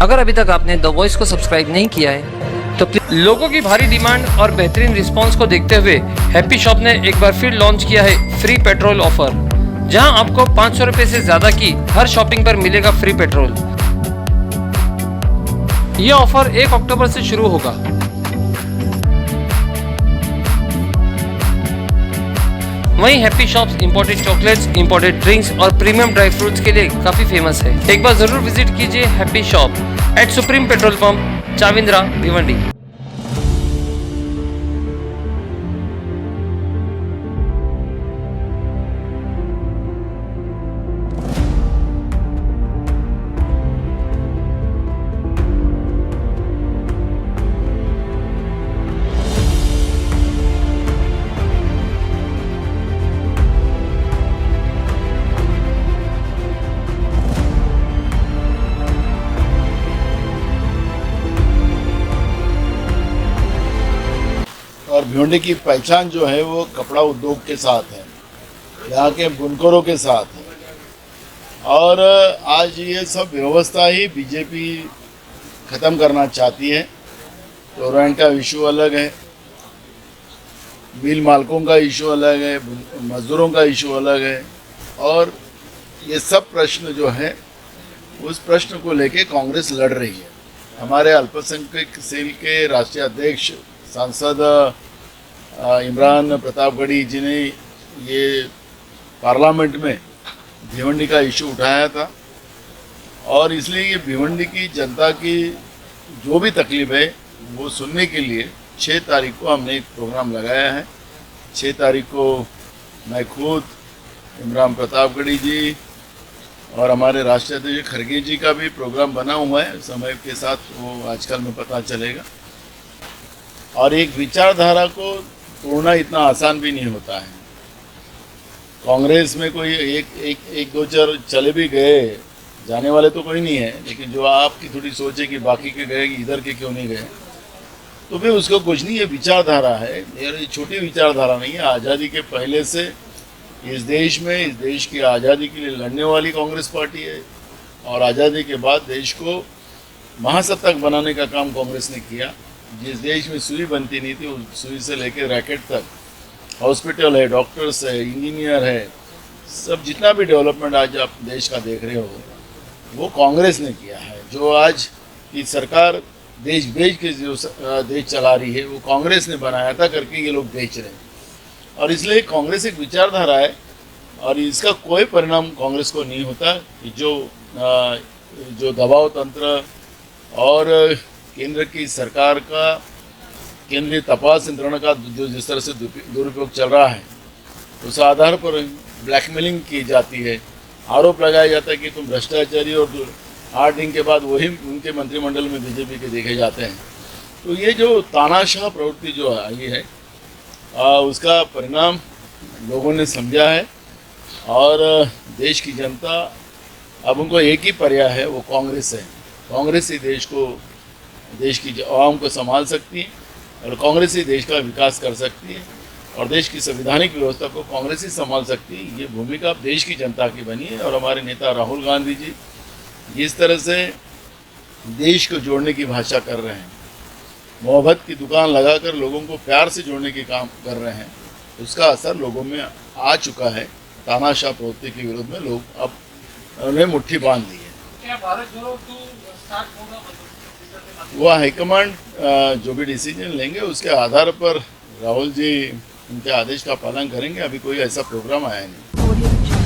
अगर अभी तक आपने द वॉइस को सब्सक्राइब नहीं किया है तो लोगों की भारी डिमांड और बेहतरीन रिस्पांस को देखते हुए हैप्पी शॉप ने एक बार फिर लॉन्च किया है फ्री पेट्रोल ऑफर, जहां आपको 500 रुपए से ज्यादा की हर शॉपिंग पर मिलेगा फ्री पेट्रोल। यह ऑफर 1 अक्टूबर से शुरू होगा। वहीं happy shops imported chocolates, imported drinks और प्रीमियम ड्राई फ्रूट्स के लिए काफी फेमस है। एक बार जरूर विजिट कीजिए happy shop at supreme petrol pump, Chavindra, Bhiwandi. और भिवंडी की पहचान जो है वो कपड़ा उद्योग के साथ है, यहाँ के बुनकरों के साथ है। और आज ये सब व्यवस्था ही बीजेपी ख़त्म करना चाहती है। तो रेंट का इशू अलग है, मिल मालिकों का इशू अलग है, मजदूरों का इशू अलग है। और ये सब प्रश्न जो है उस प्रश्न को लेके कांग्रेस लड़ रही है। हमारे अल्पसंख्यक सेल के राष्ट्रीय अध्यक्ष सांसद इमरान प्रतापगढ़ी जी ने ये पार्लियामेंट में भिवंडी का इशू उठाया था और इसलिए ये भिवंडी की जनता की जो भी तकलीफ है वो सुनने के लिए 6 तारीख को हमने एक प्रोग्राम लगाया है। 6 तारीख को मैं खुद, इमरान प्रतापगढ़ी जी और हमारे राष्ट्रीय अध्यक्ष खड़गे जी का भी प्रोग्राम बना हुआ है। समय के साथ वो आजकल में पता चलेगा। और एक विचारधारा को तोड़ना इतना आसान भी नहीं होता है। कांग्रेस में कोई एक दो चार चले भी गए, जाने वाले तो कोई नहीं है, लेकिन जो आपकी थोड़ी सोच है कि बाकी के गए, इधर के क्यों नहीं गए, तो फिर उसको कुछ नहीं। ये विचारधारा है, ये छोटी विचारधारा नहीं है। आज़ादी के पहले से इस देश की आज़ादी के लिए लड़ने वाली कांग्रेस पार्टी है और आज़ादी के बाद देश को महासत्ता बनाने का काम कांग्रेस ने किया। जिस देश में सुई बनती नहीं थी, उस सुई से लेकर रैकेट तक हॉस्पिटल है, डॉक्टर्स है, इंजीनियर है, सब जितना भी डेवलपमेंट आज आप देश का देख रहे हो वो कांग्रेस ने किया है। जो आज की सरकार देश बेच के जो देश चला रही है वो कांग्रेस ने बनाया था करके ये लोग बेच रहे हैं। और इसलिए कांग्रेस एक विचारधारा है और इसका कोई परिणाम कांग्रेस को नहीं होता कि जो दबाव तंत्र और केंद्र की सरकार का, केंद्रीय तपास यंत्रणा का जो जिस तरह से दुरुपयोग चल रहा है उस आधार पर ब्लैकमेलिंग की जाती है। आरोप लगाया जाता है कि तुम भ्रष्टाचारी, और 8 दिन के बाद वही उनके मंत्रिमंडल में बीजेपी के देखे जाते हैं। तो ये जो तानाशाह प्रवृत्ति जो आई है उसका परिणाम लोगों ने समझा है और देश की जनता अब उनको एक ही पर्याय है, वो कांग्रेस है। कांग्रेस ही देश की आवाम को संभाल सकती है और कांग्रेस ही देश का विकास कर सकती है और देश की संवैधानिक व्यवस्था को कांग्रेस ही संभाल सकती है। ये भूमिका देश की जनता की बनी है और हमारे नेता राहुल गांधी जी जिस तरह से देश को जोड़ने की भाषा कर रहे हैं, मोहब्बत की दुकान लगाकर लोगों को प्यार से जोड़ने के काम कर रहे हैं, उसका असर लोगों में आ चुका है। तानाशाह प्रवृत्ति के विरोध में लोग अब उन्हें मुट्ठी बांध ली है। क्या भारत जोड़ो तो स्टार्ट होगा? वो हाईकमांड जो भी डिसीजन लेंगे उसके आधार पर राहुल जी उनके आदेश का पालन करेंगे। अभी कोई ऐसा प्रोग्राम आया नहीं।